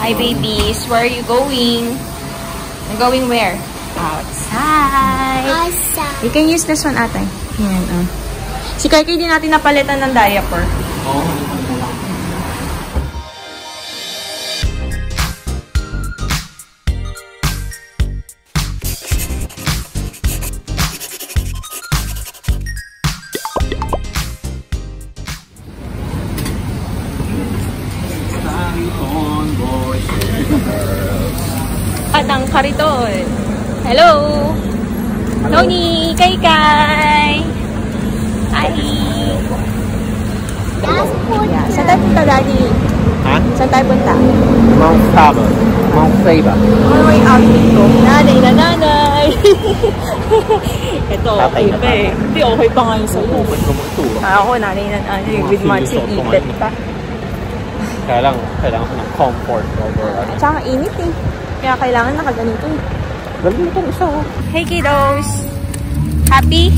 Hi, babies. Where are you going? I'm going where? Outside. Outside. You can use this one, ate. Yan, oh. Si Kai din natin napalitan ng diaper. Oo. At ang kariton. Hello! Noni! Kai! Hi! Yeah. Saan tayo punta, Daddy? Ha? Saan tayo punta? Mount Faber. Mount Faber. On way out dito. Nanay na nanay! Ito, Tatay okay na pa eh. Hindi, okay pa ngayon sa'yo. Ako, nanay na nanay. With matching itet pa. Kailangan ko ng comfort over ano. Tsaka init eh. Kaya kailangan nakaganito eh. Galing itong isa oh. Hey kiddos! Happy?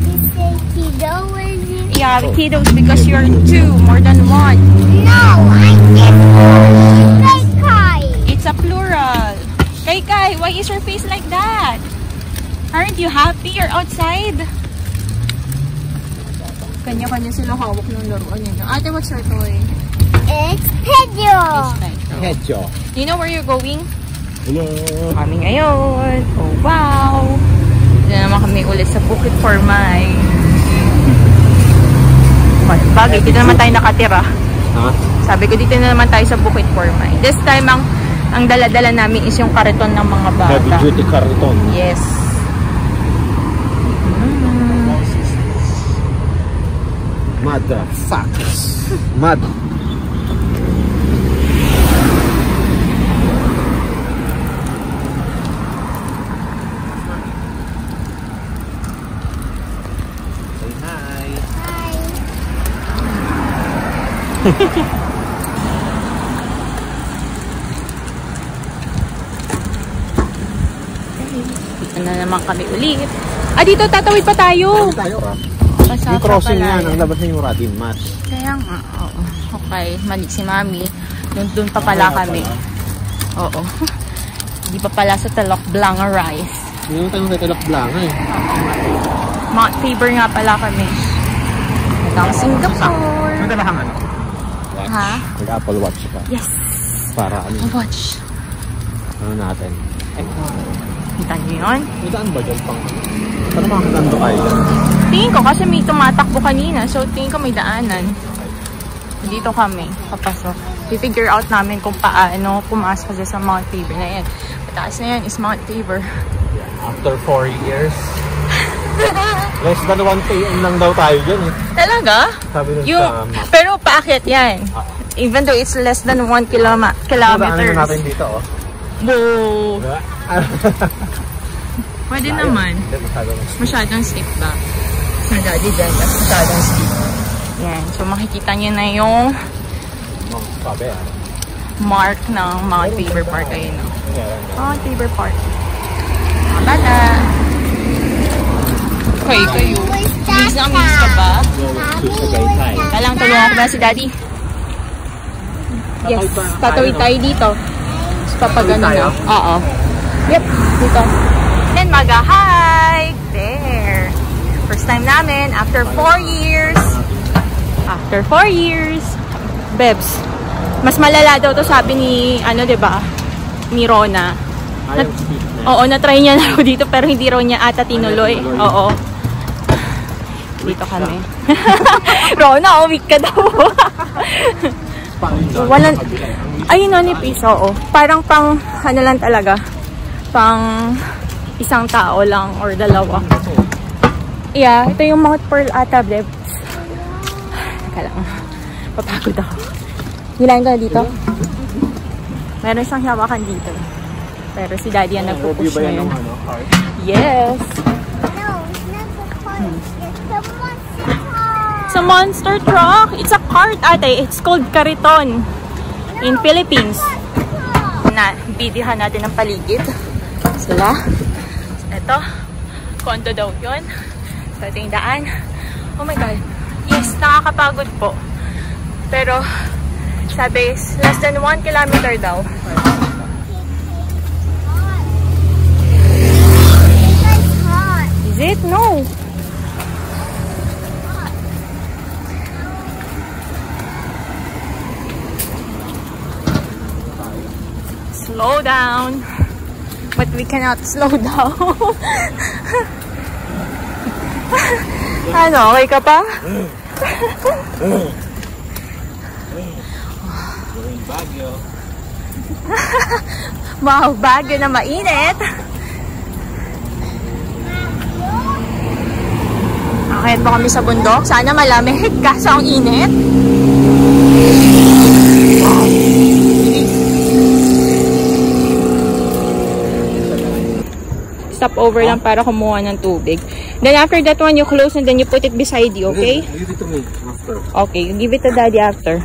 You say kiddo, is it? Yeah, kiddos because you're two, more than one. No, I'm just one. Kai. It's a plural. Kai, why is your face like that? Aren't you happy? You're outside? Kanya-kanya sila hawak ng laruan niya. Ate, what's your toy? It's Pedro. Hedyo. Do you know where you're going? Hello. Kami ngayon. Oh, wow. Dito naman kami ulit sa Bukit Formay. Bagay, dito naman tayo nakatira. Ha? Sabi ko, dito na naman tayo sa Bukit Formay. This time, ang dala-dala namin is yung kariton ng mga bata. Heavy duty kariton. Yes. Motherfuckers. Mud. Say hi. Hi. Dito na naman kami ulit. Dito tatawid pa tayo. Tayo ah. Pasapa Yung crossing pala yan, yan. ang labas na yung Radin Mas. Kaya nga, oo. Okay, mali si Mami. Doon pa pala kami. Oo. Hindi pa pala sa Talok Blanga Rice. Hindi naman tayo kay Talok Blanga eh. Mount Faber nga pala kami. Ito ang Singapore. May dalahang ano? Watch. Ha? Mag-Apple Watch pa. Yes. Para ano, Watch. ano natin. Kita niyo yun? May daan ba dyan pang? Paano makakagando kayo dyan? Tingin ko kasi may tumatakbo kanina. So tingin ko may daanan. Dito kami. Papasok. I-figure out namin kung paano pumasok kasi sa Mount Faber na yan. Mataas na yan is Mount Faber. After 4 years. Less than 1 km lang daw tayo dyan eh. Talaga? Sabi nun Yung, sa map. pero paakyat yan. Even though it's less than 1 kilometers. Daanan na natin dito oh. Boo! Pwede naman. Masyadong steep ba? Sa daddy dyan, masyadong steep. Yan. So makikita nyo na yung mark ng Mount Faber Park. Ayun o. Mount Faber Park. Mga bata. Okay, kayo. Miss na miss ka ba? Kailang tulungan ko ba si daddy? Yes. Tatawid tayo dito. So papagano na. Oo. Yep. Dito. Then mag-hike. There. First time namin after 4 years. After 4 years. Bebs. Mas malala daw to sabi ni, ano, diba? Ni Rona. Oo, na-try niya na dito pero hindi raw niya ata tinuloy. Oo. Dito kami. Rona, weak ka daw. Walang, ayun o, nipis, oo. Parang pang, ano lang talaga. Pang isang tao lang or dalawa. Yeah, ito yung Mount Pearl ata, Bebs. Teka lang. Papagod ako. Hilahin ko na dito. Meron siyang hawakan dito. Pero si daddy ang nagpupush na yun. Yes. No, it's not a car. It's a monster car. It's a monster truck. It's a cart, ate. It's called Kariton. In Philippines. Na, bidihan natin ang paligid. Sila. Ito. Kondo daw yun. So, ito yung daan. Oh my God. Yes, nakakapagod po. Pero, Sabi, less than 1 kilometer daw. Is it? No. Slow down. But we cannot slow down. Ano, okay ka pa? Baguio. Wow, Baguio na mainit. Akit pa kami sa bundok. Sana malamig, kaso ang init. Stop over lang para kumuha ng tubig. Then after that one, you close and then you put it beside you, okay? Give it to me after. Okay, you give it to Daddy after.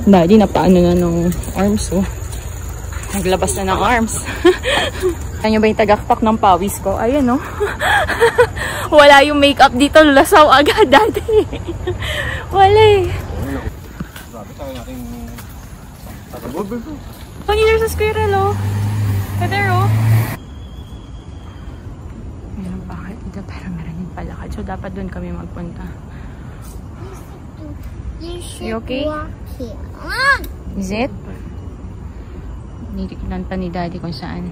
Daddy, napaano na ng arms, oh. Naglabas na ng arms. Ano ba yung tagaktak ng pawis ko? Ayan, oh. Wala yung makeup dito. Lasaw agad, Daddy. Wala eh. Grabe tayo natin. Pag-either sa squirrel, oh. There, oh. Meron bakit dito, pero meron din palakad. So, dapat doon kami magpunta. You okay? Is it? Nitignan pa ni Daddy kung saan.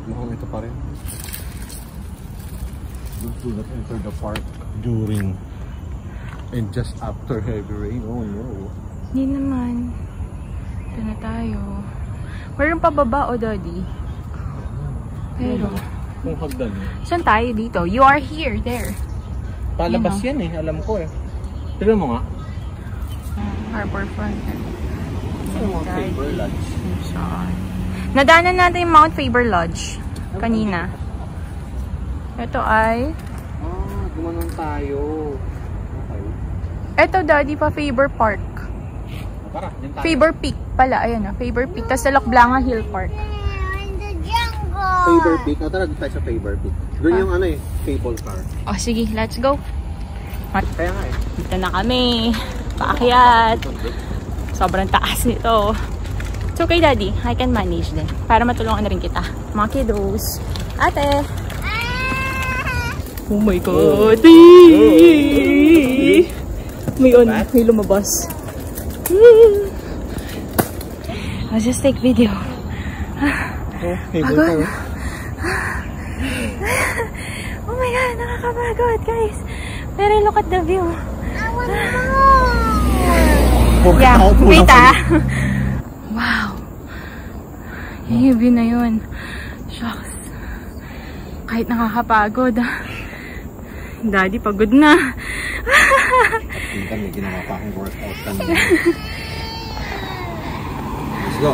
Mukhang ito pa rin. Do not enter the park during and just after heavy rain. Oh no. Hindi naman. Ito na tayo. Meron pa baba, oh, Daddy. Pero, kung hagdan. saan tayo dito? You are here, there. Palabas yan eh, alam ko eh. Tignan mo nga. Harbor front. Mount Faber Lodge. Nadaanan natin yung Mount Faber Lodge kanina. Ito ay Gumanon tayo. Okay. ito, Daddy, pa Faber Park. Tara, din tayo. Faber Peak pala, ayan na, Faber Peak. Tapos sa Lacblanga Hill Park. In the jungle. Faber Peak. Tara, dito tayo sa Faber Peak. Doon yung ano eh, cable car. Oh, sige, let's go. Kaya nga eh. Dito na kami. Paakyat. Sobrang taas nito. It's okay, Daddy. I can manage din. Para matulungan na rin kita. Mga kiddos. Ate! Oh my God! May lumabas. I'll just take video. Pagod. Oh my God! Nakakapagod, guys. Pero look at the view. Yeah, wait ah. Wow. Yung view na yun. Shucks. Kahit nakakapagod. Daddy, pagod na. Tingnan, may ginawa pa akong workout kanina. Let's go.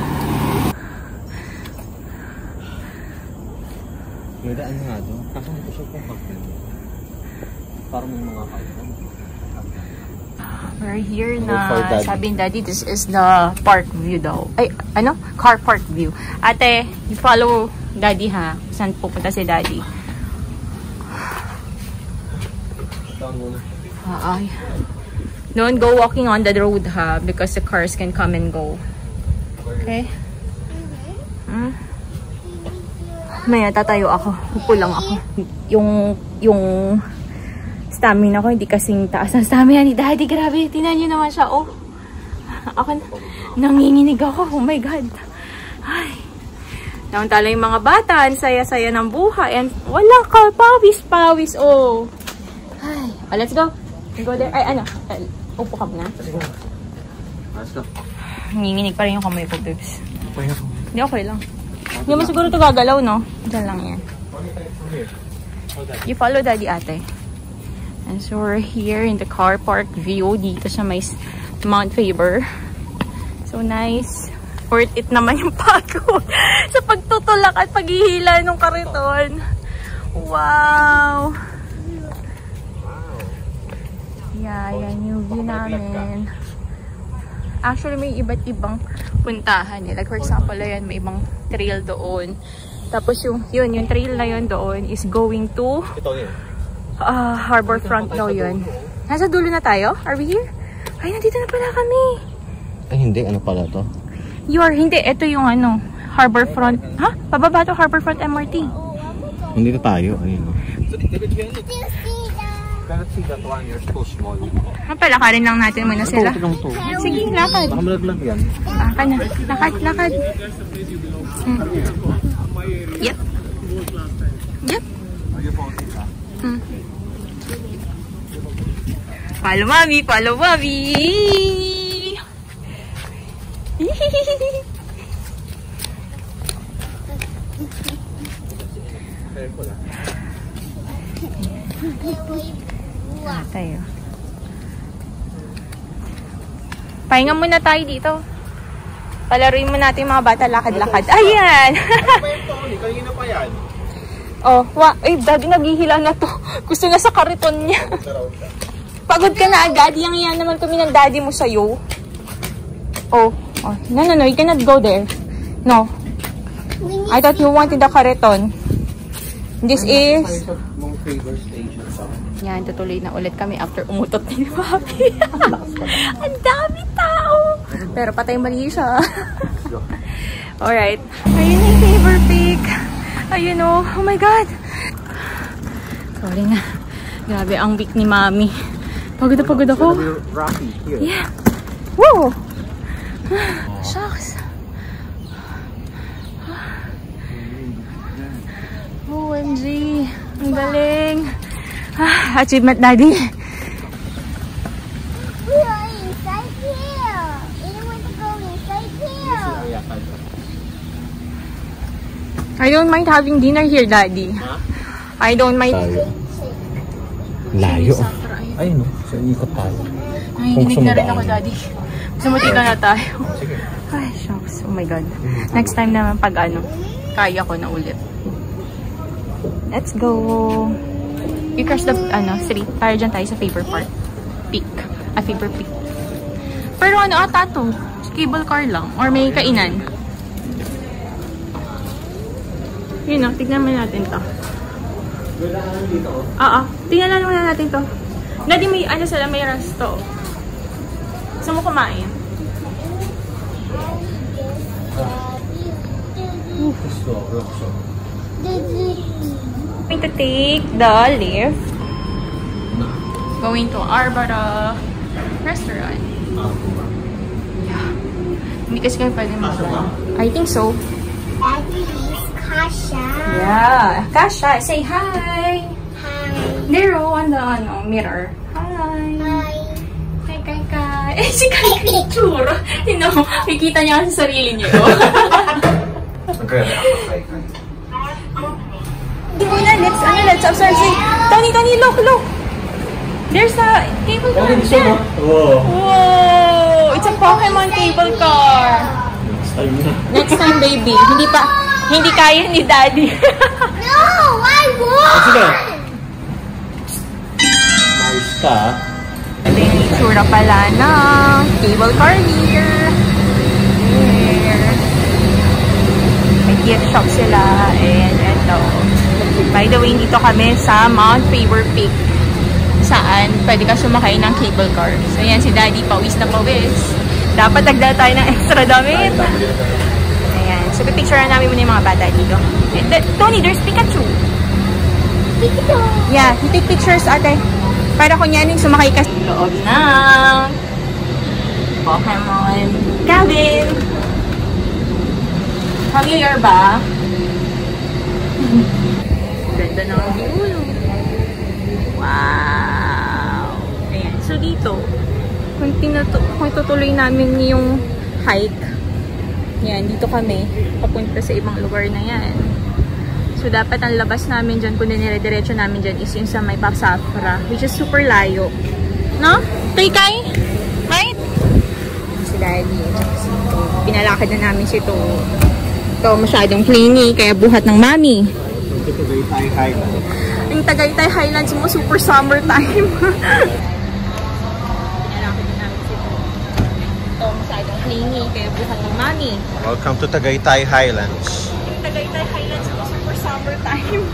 Gandaan nga doon. Kaso hindi ko siya kung mag-ganda. Parang may mga kailan. We're here na, sabi ni Daddy, this is the park view daw. Ay, ano? Car park view. Ate, you follow Daddy ha. Saan pupunta si Daddy? Ay. Don't go walking on the road ha, because the cars can come and go. Okay? Maya, tatayo ako. Upo lang ako. Yung stamina ko, hindi kasing taas ang stamina ni Daddy. Grabe, tingnan niyo naman siya. Oh, ako, nanginginig ako. Oh my God. Ay. Tala yung mga bata. Ang saya-saya ng buhay. And wala ka. Pawis-pawis. Oh. Ay. Oh, let's go. Go there. Ay, ano? Upo ka na. Let's go. Nanginginig pa rin yung kamay ko, babes. Okay ako. Hindi, okay lang. Hindi mo siguro ito gagalaw, no? Diyan lang yan. You follow Daddy, ate. And so we're here in the car park view dito sa may Mount Faber. So nice. Worth it naman yung pagod sa pagtutulak at paghihila ng kariton. Wow! Yeah, yan yung view namin. Actually, may iba't ibang puntahan eh. Like for example, ayan, may ibang trail doon. Tapos yung trail na yun doon is going to Ito yun. Harbor front daw yun. Nasa dulo na tayo? Are we here? Ay, nandito na pala kami. Ay, hindi. Ano pala to? Hindi. Ito yung ano, Harborfront. Ha? Pababa to Harborfront MRT. Hindi na tayo. Ayun. Cannot see that one. You're so small. Palakarin lang natin muna sila. Sige, lakad. Baka malaglag yan. Baka na. Lakad. Yep. Follow Mami. Tayo. Pahinga muna tayo dito. Palaruin mo natin mga bata, lakad-lakad. Ayan! Kanina pa yan. Oh, daddy naghihila na to. Gusto na sa kariton niya. Pagod ka na agad. Yang naman kami ng daddy mo sa'yo. Oh. No, you cannot go there. No. I thought you wanted the kariton. This is... Yan, tutuloy na ulit kami after umutot ni Papi. Ang dami tao. Pero patay mali siya. Alright. Ayun yung favorite pick. Ayun oh my God. Sorry na. Grabe ang pick ni Mami. Pagod ako. Yeah. Woo! Shucks. OMG. Ang galing. Achievement, Daddy. We are inside here. We don't want to go inside here. I don't mind having dinner here, Daddy. I don't mind. Layo. Ay, no. So, ikot tayo. Nanginginig na rin ako, Daddy. Gusto mo tika na tayo. Ay, shucks. Oh my God. Next time naman pag kaya ko na ulit. Let's go. You cross the street para dyan tayo sa favorite part. Peak. Favorite peak. Pero ata to? Cable car lang. Or may kainan. Yun o. Tignan mo natin to. Tignan lang muna natin to. Daddy, may sila, may resto. Gusto mo kumain? Going to take the lift. Going to Arbara restaurant. Yeah. Hindi kasi kayo pwede mag-run. I think so. Daddy is Kasha. Yeah. Kasha, say hi. Hi. There on the mirror. Hi. Hi. Kai. Si Kai tsura. Nakikita niya sa sarili niya. Let's observe. Tony, look. There's a cable car there. Whoa! It's a Pokemon cable car. Next time, baby. Hindi kaya ni Daddy. No, I won. Sige. Nice ka. Ito yung itsura pala ng cable car here. May gift shop sila. And ito. By the way, dito kami sa Mount Faber Peak. Saan pwede ka sumakay ng cable car. So yan, si Daddy pawis na pawis. Dapat nagdala tayo ng extra damit. Ayan. So pipicturean namin muna yung mga bata dito. Tony, there's Pikachu. Pikachu. Yeah, you take pictures, ate. Para kunyanin sumakay ka sa loob ng Pokemon cabin. Familiar ba? Ganda ng view. Wow! Ayan. So, dito, kung tutuloy namin yung hike, yan, dito kami, papunta sa ibang lugar na yan. So, dapat ang labas namin dyan, kung dinire-diretso namin dyan, is yung sa may Paksafra, which is super layo. No? Kai? Right? Si Daddy. Pinalakad na namin si Tony. Ito, masyadong clingy, kaya buhat ng Mami. Tagaytay Highlands. Yung Tagaytay Highlands mo, super summer time. Pinalakad na namin si Tony. Ito, masyadong clingy, kaya buhat ng Mami. Welcome to Tagaytay Highlands. Yung Tagaytay Highlands mo, super summer time.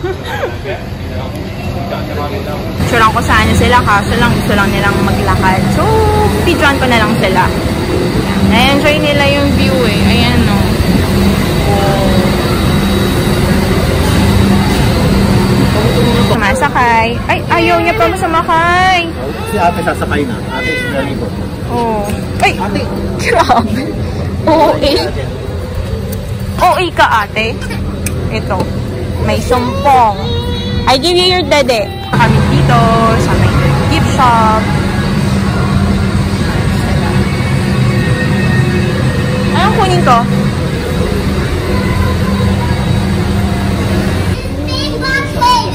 Suran ko sana sila, kaso lang gusto lang nilang maglakad. So, videoan ko na lang sila. Na-enjoy nila yung view eh. Ayan no. Sumasakay. Ay, ayaw niya pa sumakay. Si ate sasakay na. Ate is very good. Oh. Ay, Ate. grabe. OA. OA ka ate. Ito. May sumpong. I give you your dede. Kami dito sa may gift shop. Anong kunin ko?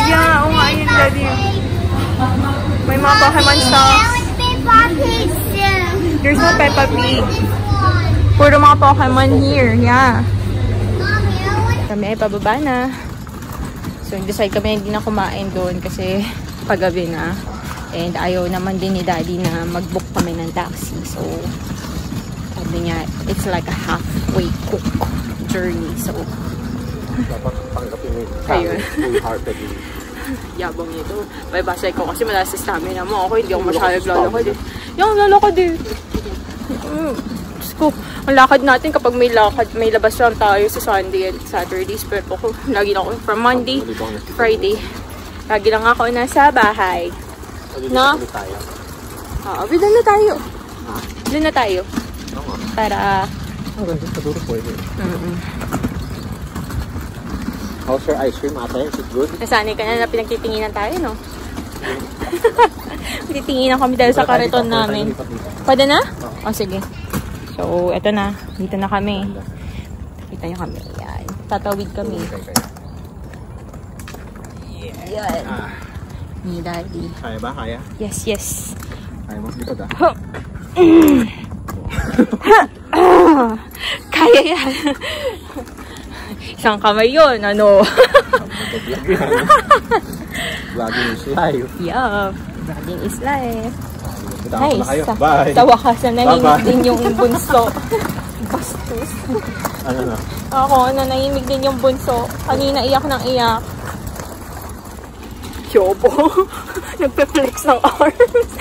Yeah, oo nga yun, daddy. May mga Pokemon stuff. There's no Peppa Pig. Puro mga Pokemon here. Yeah. Kami ay pababa na. So, decide kami hindi na kumain doon kasi paggabi na. And ayaw naman din ni daddy na mag-book kami ng taxi. So, sabi niya, it's like a halfway cook journey. So, Dapat tanggapin mo ayun. full-heartedly. Yabang nito. May basay ko kasi malakas sa stamina mo. Ako hindi ako masyadong lalakad eh. Yung lalakad eh. Diyos ko, ang lakad natin kapag may lakad, may labas lang tayo sa Sunday and Saturdays. Pero ako, lagi na ako from Monday, Friday. Lagi lang ako nasa bahay. No? Oo, bilan na tayo. Bilan na tayo. Para... Ganda sa duro pwede. How's your ice cream, ate? Is it good? Nasanay ka na pinagtitinginan tayo, no? Titinginan kami dahil sa kariton namin. Pwede na? O, sige. So, eto na. Dito na kami. Kita nyo kami. Yan. Tatawid kami. Yan. Ni daddy. Kaya ba? Kaya? Yes, yes. Kaya mo? Dito da. Kaya yan. Isang kamay yun, ano? Vlogging is live. Yeah. Vlogging is live. Nice. Na kayo. Bye. Sa wakas na nahimig din yung bunso. Bastos. Ano na? Ako, nahimig din yung bunso. Kanina iyak ng iyak. Yobo. Nagpe-flex ng arms.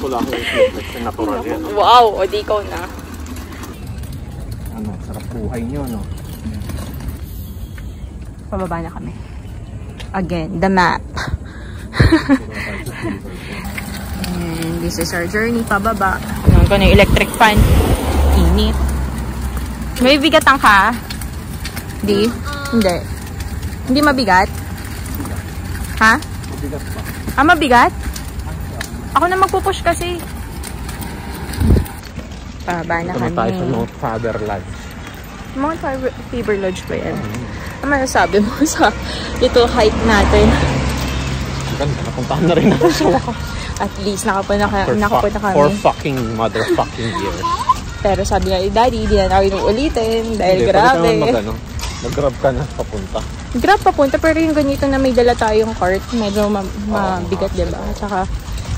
Wala ko yung flex na natural yan. Wow, o di ikaw na. Ano, sarap buhay nyo, no? Pababa na kami. Again, the map. And this is our journey pababa. Ngayon ko na yung electric fan. Init. May bigatan ka? Di? Hindi. Hindi mabigat? Ha? Mabigat pa. Ah, mabigat? Ako na magpupush kasi. Pababa na kami. Ito na tayo sa Mount Faber Lodge. Mount Faber Lodge ba yan? Ano masasabi mo sa little hike natin? Ganda, napuntahan na rin ako sa wakas. At least nakapunta kami. For fucking motherfucking years. Pero sabi nga ni daddy, hindi na namin ulitin dahil Hindi, grabe. Mag-grab ka na papunta. Grab papunta, pero yung ganito na may dala tayong cart, medyo mabigat, diba? At saka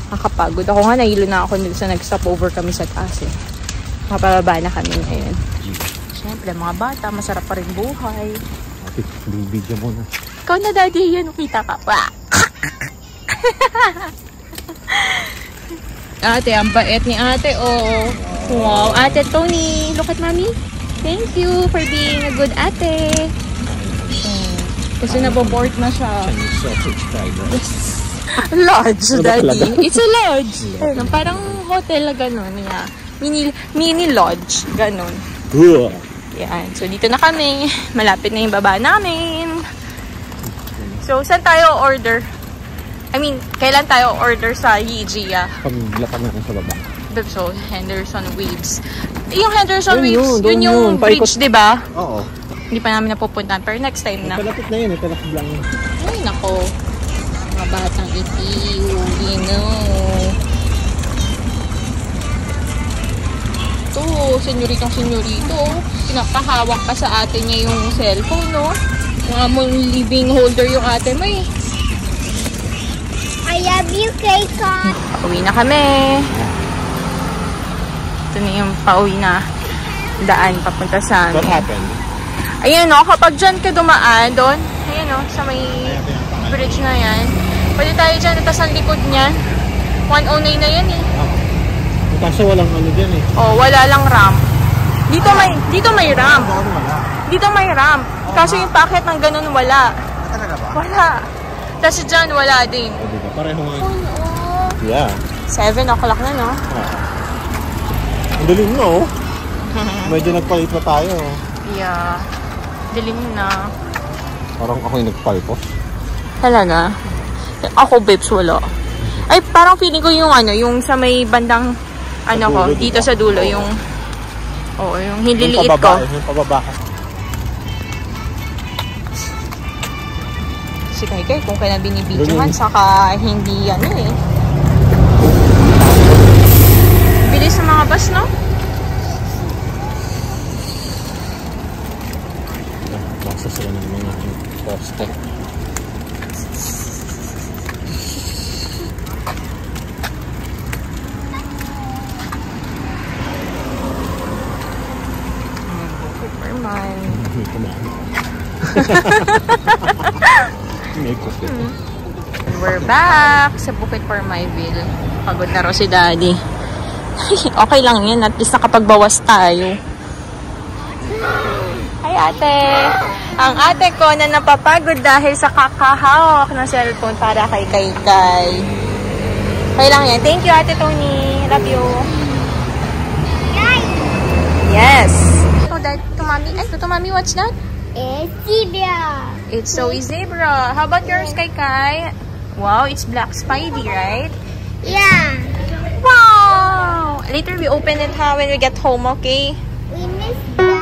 nakakapagod. Ako nga, nahilo na ako sa nag-stop over kami sa taas eh. Makapababa na kami ngayon. Siyempre, mga bata, masarap pa rin buhay. Video mo na. Ikaw na daddy, yan, kita ka pa. Ate, ang bait ni ate, oh. Wow, ate Tony. Look at mommy. Thank you for being a good ate. Kasi naboboard na siya. Chinese sausage fries. Yes. Lodge, daddy. It's a lodge. Ayun, parang hotel na gano'n. Yeah. Mini lodge. Gano'n. Yan. So, dito na kami. Malapit na yung baba namin. So, saan tayo order? I mean, kailan tayo order sa Yijia? Paglakan natin sa baba. So, Henderson Waves. Yung Henderson Yun, Waves, yun yung bridge, di ba? Oo. Hindi pa namin napupuntahan, pero next time na. Palapit na yun, palapit lang. Ay, nako. Mga batang itiw, you know. Ito, senyorito. Pinapahawak pa sa atin niya yung cellphone, no? Yung among living holder yung ate mo eh. I love you, Keiko. Pauwi na kami. Ito na yung pauwi na daan papunta sa amin. What happened? Ayan o, kapag dyan ka dumaan doon, ayan o, sa may bridge na yan. Pwede tayo dyan, tapos ang likod niyan. 109 na yan eh. Kaso walang ano dyan eh. Oh, wala lang ramp. Dito may ramp. Dito may ramp. Kaso yung packet ng ganun wala. Talaga ba? Wala. Tapos dyan wala din. O diba? Pareho nga. Yeah. 7 o'clock na, no? Ang dilim na oh. Medyo nagpalit pa tayo. Yeah. Dilim na. Parang ako yung nagpalpos. Talaga? Ako, babes, wala. Ay, parang feeling ko yung ano, yung sa may bandang, ano ko, dito sa dulo, yung, oo, yung hililiit ko. Yung pababa. Si Kai, kung kailan binibidyohan, saka hindi, ano eh. Bilis sa mga bus, no? Basta sila ng mga poster. Superman. We're back sa Bukit Permayville. Pagod na raw si Daddy. Okay lang yan. At least nakapagbawas tayo. Hi, ate. Ang ate ko na napapagod dahil sa kakahawak ng cellphone para kay Kai. Okay lang yan. Thank you, Ate Tony. Love you. Yes. Oh, Dad, to Mommy, what's that? It's zebra. It's Zoe Zebra. How about yours, Kai? Wow, it's Black Spidey, right? Yeah. Wow! Later we open it when we get home, okay? We miss that.